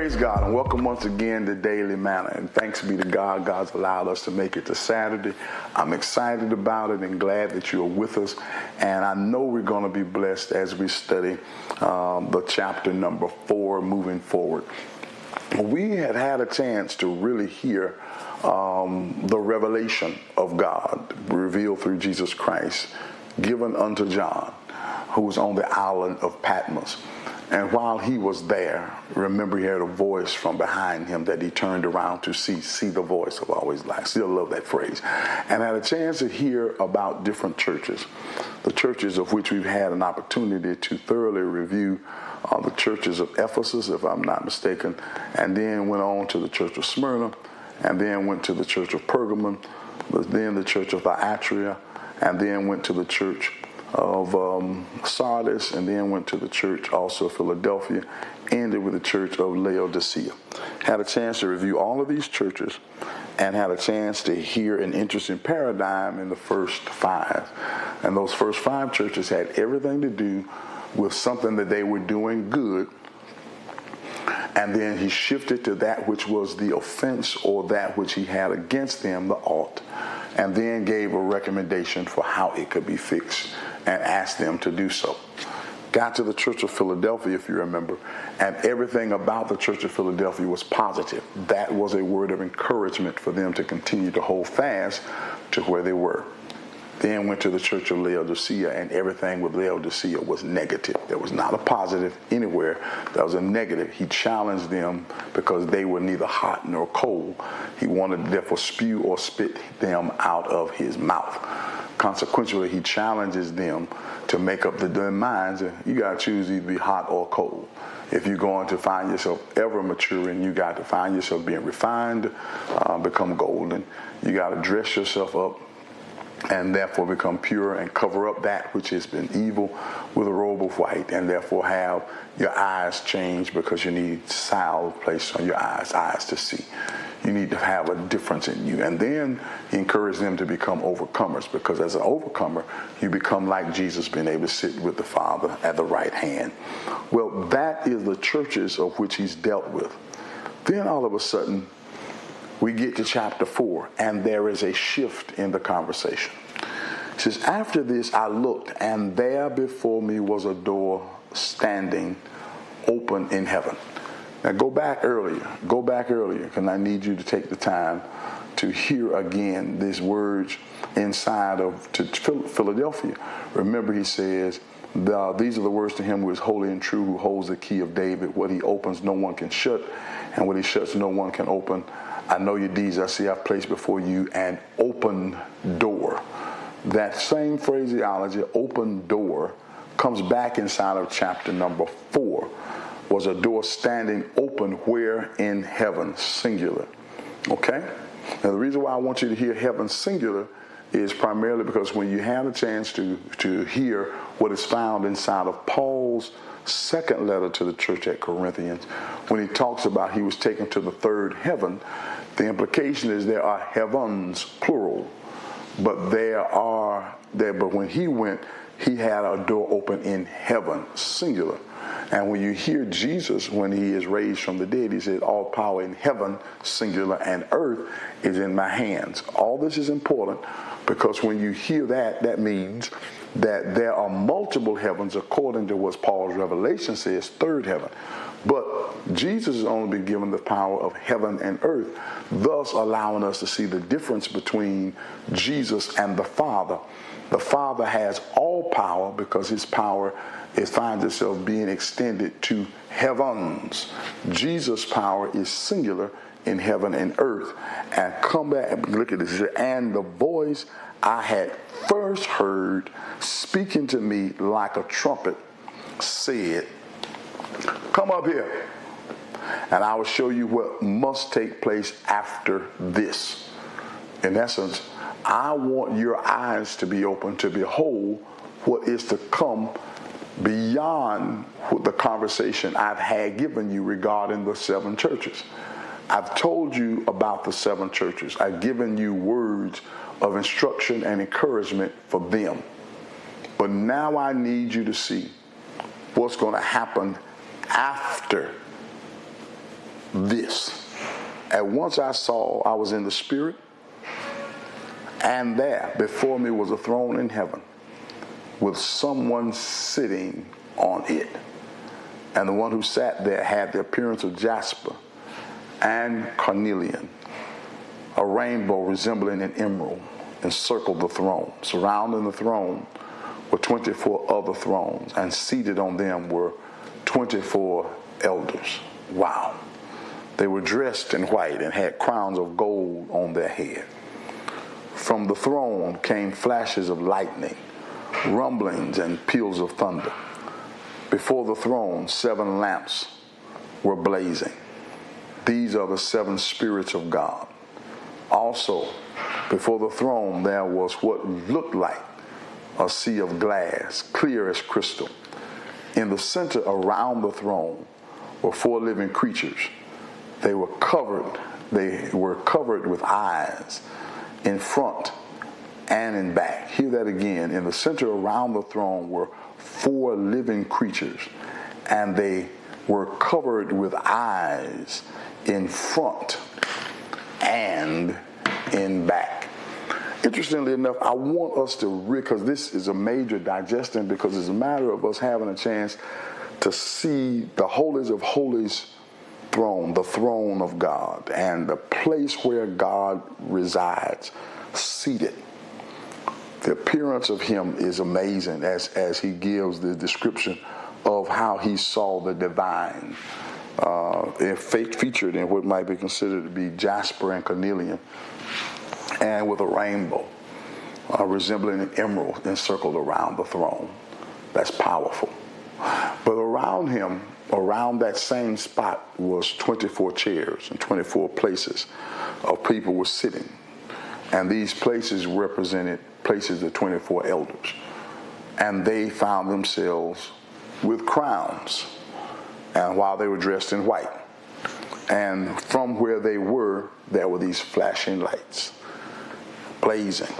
Praise God and welcome once again to Daily Manna. And thanks be to God, God's allowed us to make it to Saturday. I'm excited about it and glad that you're with us. And I know we're going to be blessed as we study the chapter number 4 moving forward. We had a chance to really hear the revelation of God revealed through Jesus Christ, given unto John, who was on the island of Patmos. And while he was there, remember he heard a voice from behind him that he turned around to see the voice. I've always liked, still love that phrase. And had a chance to hear about different churches, the churches of which we've had an opportunity to thoroughly review, the churches of Ephesus, if I'm not mistaken, and then went on to the church of Smyrna, and then went to the church of Pergamum, then the church of Thyatira, and then went to the church of Sardis, and then went to the church also of Philadelphia, ended with the church of Laodicea. Had a chance to review all of these churches and had a chance to hear an interesting paradigm in the first 5. And those first 5 churches had everything to do with something that they were doing good, and then he shifted to that which was the offense or that which he had against them, the ought, and then gave a recommendation for how it could be fixed and asked them to do so. Got to the church of Philadelphia, if you remember, and everything about the church of Philadelphia was positive. That was a word of encouragement for them to continue to hold fast to where they were. Then went to the church of Laodicea, and everything with Laodicea was negative. There was not a positive anywhere. There was a negative. He challenged them because they were neither hot nor cold. He wanted to therefore spew or spit them out of his mouth. Consequently, he challenges them to make up their minds. You got to choose either be hot or cold. If you're going to find yourself ever maturing, you got to find yourself being refined, become golden. You got to dress yourself up and therefore become pure and cover up that which has been evil with a robe of white, and therefore have your eyes changed because you need salve placed on your eyes to see. You need to have a difference in you. And then he encouraged them to become overcomers, because as an overcomer, you become like Jesus, being able to sit with the Father at the right hand. Well, that is the churches of which he's dealt with. Then all of a sudden, we get to chapter 4, and there is a shift in the conversation. It says, after this I looked, and there before me was a door standing open in heaven. Now go back earlier, because I need you to take the time to hear again these words inside of to Philadelphia. Remember, he says, these are the words to him who is holy and true, who holds the key of David. What he opens, no one can shut, and what he shuts, no one can open. I know your deeds. I see I've placed before you an open door. That same phraseology, open door, comes back inside of chapter number 4. Was a door standing open where? In heaven, singular. Okay? Now the reason why I want you to hear heaven singular is primarily because when you have a chance to hear what is found inside of Paul's second letter to the church at Corinthians, when he talks about he was taken to the third heaven, the implication is there are heavens, plural, but but when he went, he had a door open in heaven, singular. And when you hear Jesus, when he is raised from the dead, he said, all power in heaven, singular, and earth is in my hands. All this is important because when you hear that, that means that there are multiple heavens according to what Paul's revelation says, third heaven. But Jesus has only been given the power of heaven and earth, thus allowing us to see the difference between Jesus and the Father. The Father has all power because his power finds itself being extended to heavens. Jesus' power is singular in heaven and earth. And come back and look at this. And the voice I had first heard speaking to me like a trumpet said, come up here, and I will show you what must take place after this. In essence, I want your eyes to be open to behold what is to come beyond the conversation I've had given you regarding the 7 churches. I've told you about the 7 churches. I've given you words of instruction and encouragement for them. But now I need you to see what's going to happen after this. At once I saw, I was in the Spirit, and there before me was a throne in heaven with someone sitting on it. And the one who sat there had the appearance of jasper and carnelian. A rainbow resembling an emerald encircled the throne. Surrounding the throne were 24 other thrones, and seated on them were 24 elders. Wow. They were dressed in white and had crowns of gold on their head. From the throne came flashes of lightning, rumblings, and peals of thunder. Before the throne, 7 lamps were blazing. These are the 7 spirits of God. Also, before the throne, there was what looked like a sea of glass, clear as crystal. In the center around the throne were 4 living creatures. They were covered with eyes in front and in back. Hear that again. In the center around the throne were 4 living creatures, and they were covered with eyes in front and in back. Interestingly enough, I want us to because this is a major digestion, because it's a matter of us having a chance to see the holies of holies throne, the throne of God, and the place where God resides, seated. The appearance of him is amazing as he gives the description of how he saw the divine, featured in what might be considered to be jasper and carnelian, and with a rainbow resembling an emerald encircled around the throne. That's powerful. But around him, around that same spot, was 24 chairs and 24 places of people were sitting. And these places represented places of 24 elders. And they found themselves with crowns, and while they were dressed in white. And from where they were, there were these flashing lights, blazing.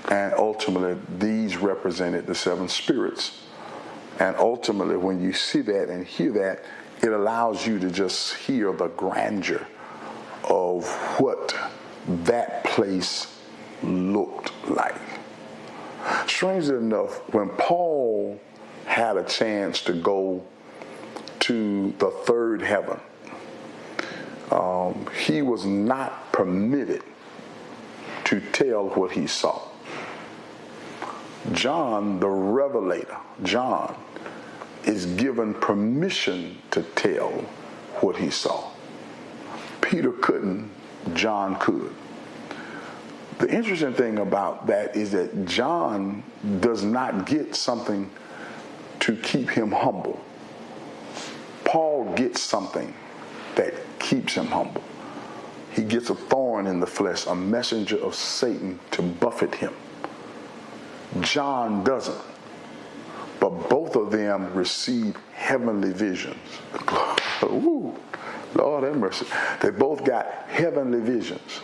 And ultimately, these represented the 7 spirits. And ultimately, when you see that and hear that, it allows you to just hear the grandeur of what that place looked like. Strangely enough, when Paul had a chance to go to the 3rd heaven, he was not permitted to tell what he saw. John, the revelator, John, is given permission to tell what he saw. Peter couldn't, John could. The interesting thing about that is that John does not get something to keep him humble. Paul gets something that keeps him humble. He gets a thorn in the flesh, a messenger of Satan to buffet him. John doesn't. But both of them receive heavenly visions. Ooh, Lord have mercy. They both got heavenly visions.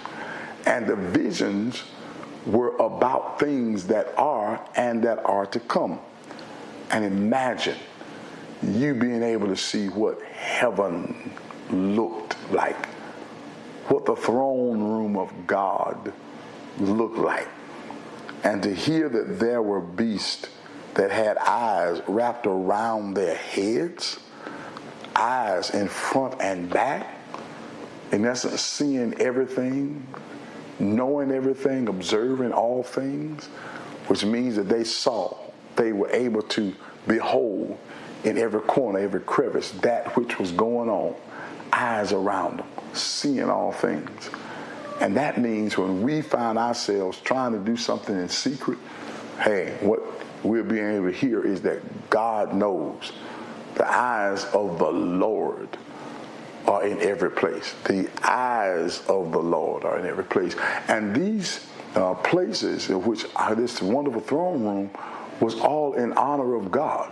And the visions were about things that are and that are to come. And imagine you being able to see what heaven looked like, what the throne room of God looked like, and to hear that there were beasts that had eyes wrapped around their heads, eyes in front and back, in essence seeing everything, knowing everything, observing all things, which means that they were able to behold in every corner, every crevice, that which was going on, eyes around them, seeing all things. And that means when we find ourselves trying to do something in secret, hey, what we're being able to hear is that God knows. The eyes of the Lord are in every place. The eyes of the Lord are in every place. And these places in which this wonderful throne room was all in honor of God,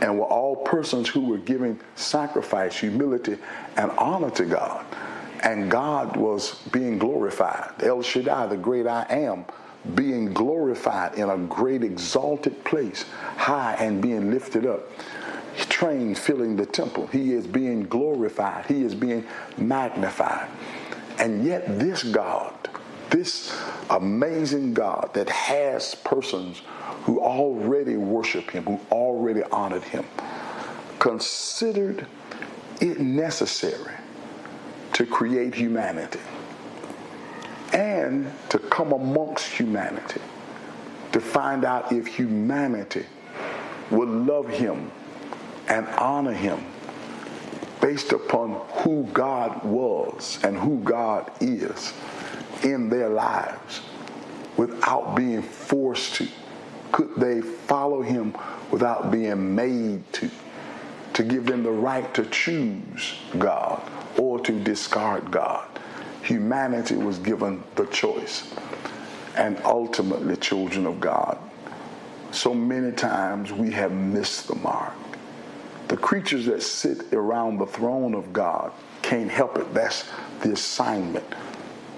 and were all persons who were giving sacrifice, humility, and honor to God. And God was being glorified. El Shaddai, the great I am, being glorified in a great exalted place, high and being lifted up. train filling the temple. He is being glorified. He is being magnified. And yet this God, this amazing God that has persons who already worship him, who already honored him, considered it necessary to create humanity and to come amongst humanity to find out if humanity would love him and honor him based upon who God was and who God is in their lives without being forced to. Could they follow him without being made to give them the right to choose God or to discard God? Humanity was given the choice. And ultimately, children of God, so many times we have missed the mark. The creatures that sit around the throne of God can't help it. That's the assignment.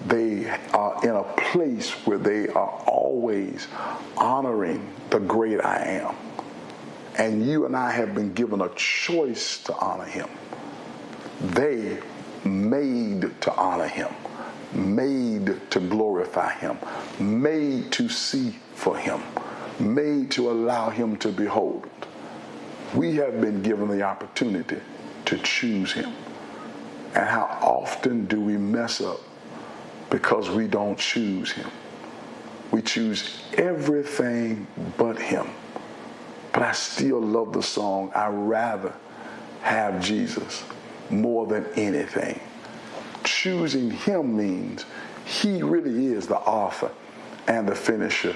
They are in a place where they are always honoring the great I am. And you and I have been given a choice to honor him. They made to honor him, made to glorify him, made to see for him, made to allow him to behold. We have been given the opportunity to choose him. And how often do we mess up because we don't choose him? We choose everything but him. But I still love the song, I'd rather have Jesus more than anything. Choosing him means he really is the author and the finisher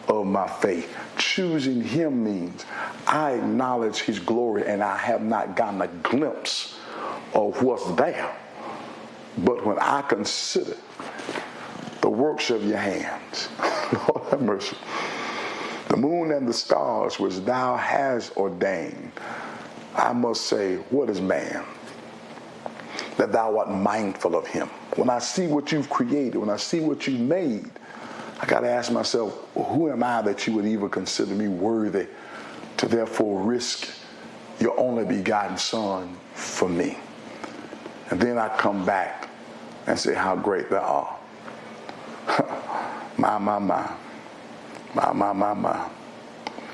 of my faith. Choosing him means I acknowledge his glory and I have not gotten a glimpse of what's there. But when I consider the works of your hands, Lord have mercy, the moon and the stars which thou hast ordained, I must say, what is man that thou art mindful of him? When I see what you've created, when I see what you made, I got to ask myself, who am I that you would even consider me worthy to therefore risk your only begotten son for me? And then I come back and say how great thou art. My.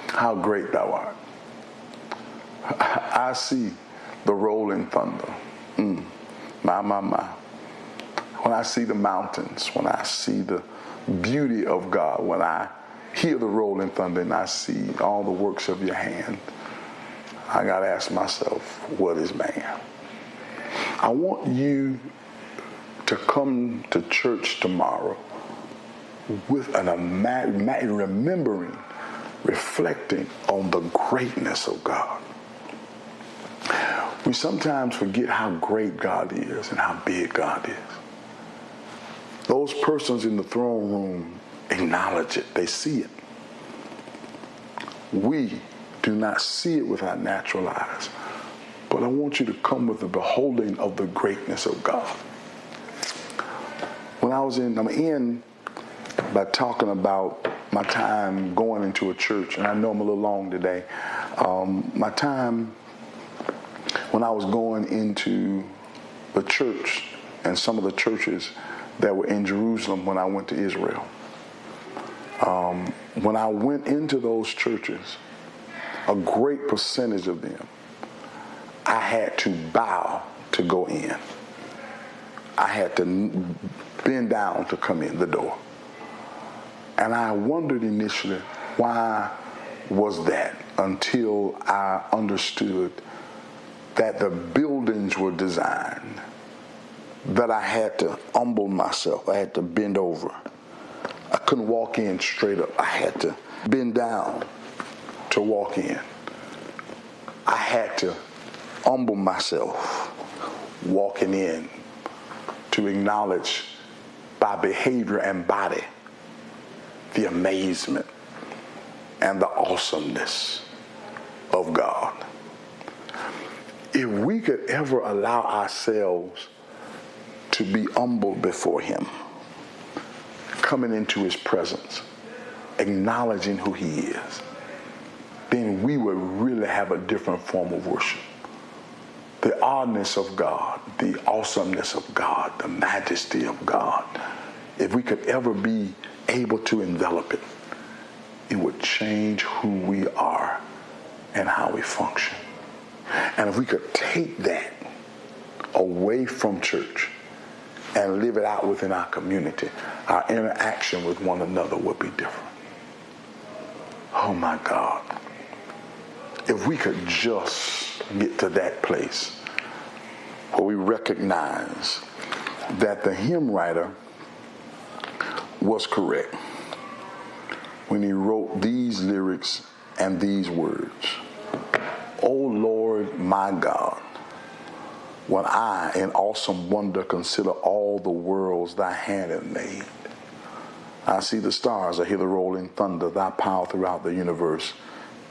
How great thou art. I see the rolling thunder. My. When I see the mountains, when I see the beauty of God, when I hear the rolling thunder and I see all the works of your hand, I got to ask myself, what is man? I want you to come to church tomorrow with remembering, reflecting on the greatness of God. We sometimes forget how great God is and how big God is. Those persons in the throne room acknowledge it. They see it. We do not see it with our natural eyes. But I want you to come with the beholding of the greatness of God. When I'm in by talking about my time going into a church, and I know I'm a little long today. My time when I was going into the church and some of the churches that were in Jerusalem when I went to Israel. When I went into those churches, a great percentage of them, I had to bow to go in. I had to bend down to come in the door. And I wondered initially, why was that? Until I understood that the buildings were designed, that I had to humble myself. I had to bend over. I couldn't walk in straight up. I had to bend down to walk in. I had to humble myself walking in to acknowledge by behavior and body the amazement and the awesomeness of God. If we could ever allow ourselves to be humbled before him, coming into his presence, acknowledging who he is, then we would really have a different form of worship. The oddness of God, the awesomeness of God, the majesty of God, if we could ever be able to envelop it, it would change who we are and how we function. And if we could take that away from church and live it out within our community, our interaction with one another would be different. Oh my God. If we could just get to that place where we recognize that the hymn writer was correct when he wrote these lyrics and these words. O Lord, my God, when I in awesome wonder consider all the worlds thy hand hath made, I see the stars, I hear the rolling thunder, thy power throughout the universe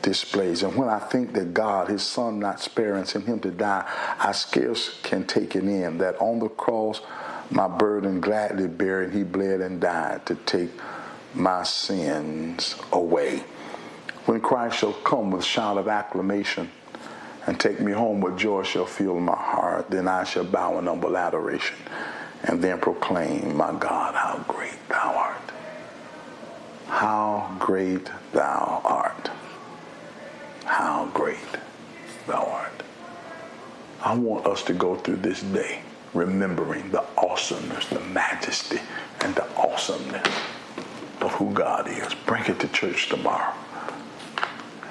displays. And when I think that God, his son not sparing, sent him to die, I scarce can take it in that on the cross my burden gladly bearing, he bled and died to take my sins away. When Christ shall come with shout of acclamation and take me home with joy shall fill my heart, then I shall bow in humble adoration and then proclaim, my God, how great thou art. How great thou art. How great thou art. I want us to go through this day remembering the awesomeness, the majesty, and the awesomeness of who God is. Bring it to church tomorrow.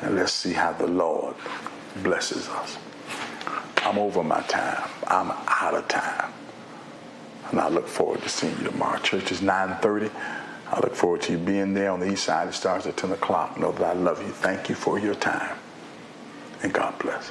And let's see how the Lord blesses us. I'm over my time. I'm out of time. And I look forward to seeing you tomorrow. Church is 9:30. I look forward to you being there on the east side. It starts at 10 o'clock. Know that I love you. Thank you for your time. And God bless.